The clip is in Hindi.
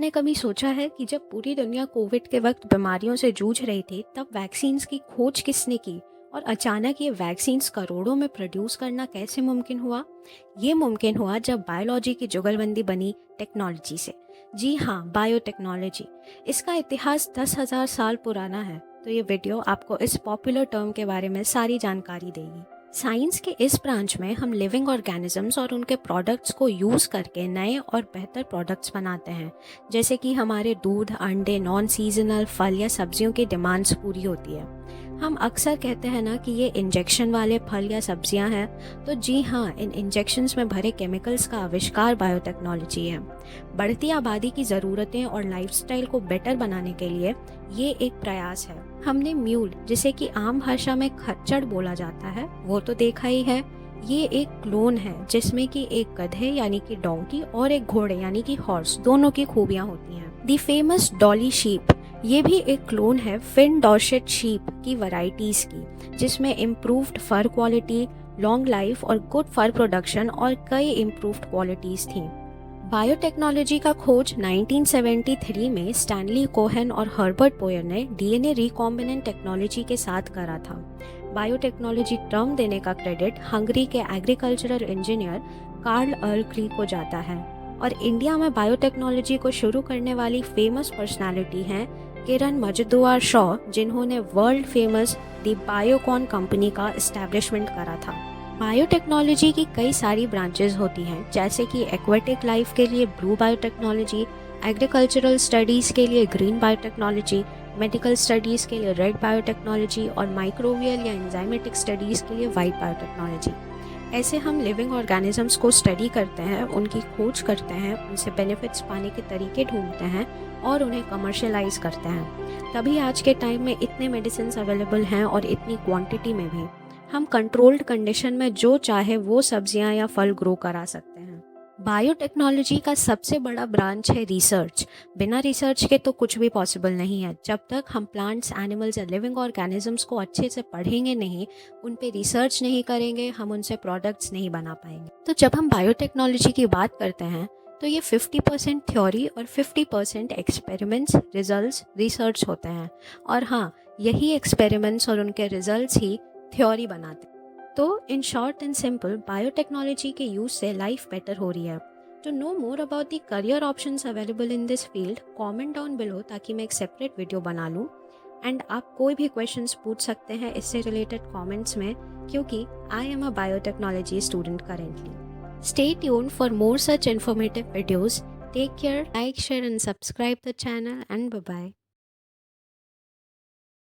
आपने कभी सोचा है कि जब पूरी दुनिया कोविड के वक्त बीमारियों से जूझ रही थी तब वैक्सीन्स की खोज किसने की और अचानक ये वैक्सीन्स करोड़ों में प्रोड्यूस करना कैसे मुमकिन हुआ? ये मुमकिन हुआ जब बायोलॉजी की जुगलबंदी बनी टेक्नोलॉजी से। जी हाँ, बायोटेक्नोलॉजी। इसका इतिहास 10,000 साल पुराना है, तो ये वीडियो आपको इस पॉपुलर टर्म के बारे में सारी जानकारी देगी। साइंस के इस ब्रांच में हम लिविंग ऑर्गेनिजम्स और उनके प्रोडक्ट्स को यूज़ करके नए और बेहतर प्रोडक्ट्स बनाते हैं, जैसे कि हमारे दूध, अंडे, नॉन सीजनल फल या सब्जियों की डिमांड्स पूरी होती है। हम अक्सर कहते हैं ना कि ये इंजेक्शन वाले फल या सब्जियां हैं, तो जी हाँ, इन इंजेक्शन्स में भरे केमिकल्स का आविष्कार बायोटेक्नोलॉजी है। बढ़ती आबादी की ज़रूरतें और लाइफस्टाइल को बेटर बनाने के लिए ये एक प्रयास है। हमने म्यूल, जिसे कि आम भाषा में खच्चड़ बोला जाता है, वो तो देखा ही है। ये एक क्लोन है जिसमें कि एक गधे यानी कि डोंकी और एक घोड़े यानी कि हॉर्स दोनों की खूबियां होती हैं। दी फेमस डॉली शीप, ये भी एक क्लोन है फिन डॉर्सेट शीप की वैरायटीज की, जिसमें इम्प्रूव्ड फर क्वालिटी, लॉन्ग लाइफ और गुड फर प्रोडक्शन और कई इम्प्रूव्ड क्वालिटीज थी। बायोटेक्नोलॉजी का खोज 1973 में स्टैनली कोहेन और हर्बर्ट पोयर ने डीएनए रिकॉम्बिनेंट टेक्नोलॉजी के साथ करा था। बायोटेक्नोलॉजी टर्म देने का क्रेडिट हंगरी के एग्रीकल्चरल इंजीनियर कार्ल अर्कली को जाता है, और इंडिया में बायोटेक्नोलॉजी को शुरू करने वाली फेमस पर्सनालिटी हैं किरण मजदुआर शॉ, जिन्होंने world famous the Biocon company का एस्टैब्लिशमेंट करा था। बायोटेक्नोलॉजी की कई सारी ब्रांचेस होती हैं, जैसे कि एक्वेटिक लाइफ के लिए ब्लू बायोटेक्नोलॉजी, एग्रीकल्चरल स्टडीज़ के लिए ग्रीन बायोटेक्नोलॉजी, मेडिकल स्टडीज़ के लिए रेड बायोटेक्नोलॉजी और माइक्रोबियल या एंजाइमेटिक स्टडीज़ के लिए वाइट बायोटेक्नोलॉजी। ऐसे हम लिविंग ऑर्गेनिजम्स को स्टडी करते हैं, उनकी खोज करते हैं, उनसे बेनिफिट्स पाने के तरीके ढूंढते हैं और उन्हें कमर्शलाइज करते हैं। तभी आज के टाइम में इतने मेडिसिन अवेलेबल हैं और इतनी क्वांटिटी में भी। हम कंट्रोल्ड कंडीशन में जो चाहे वो सब्जियां या फल ग्रो करा सकते हैं। बायोटेक्नोलॉजी का सबसे बड़ा ब्रांच है रिसर्च। बिना रिसर्च के तो कुछ भी पॉसिबल नहीं है। जब तक हम प्लांट्स, एनिमल्स या लिविंग ऑर्गेनिजम्स को अच्छे से पढ़ेंगे नहीं, उन पे रिसर्च नहीं करेंगे, हम उनसे प्रोडक्ट्स नहीं बना पाएंगे। तो जब हम बायोटेक्नोलॉजी की बात करते हैं तो ये 50% थ्योरी और 50% एक्सपेरिमेंट्स, रिजल्ट्स, रिसर्च होते हैं। और हाँ, यही एक्सपेरिमेंट्स और उनके रिजल्ट्स ही थ्योरी बनाते हैं। तो in short and simple, biotechnology के यूज से लाइफ बेटर हो रही है। To know more about the career options available in this field, comment down below ताकि मैं एक सेपरेट वीडियो बना लूँ। एंड आप कोई भी क्वेश्चंस पूछ सकते हैं इससे रिलेटेड कमेंट्स में, क्योंकि I am a biotechnology student currently. Stay tuned for more such informative videos. Take care, like, share and subscribe the channel, and bye-bye.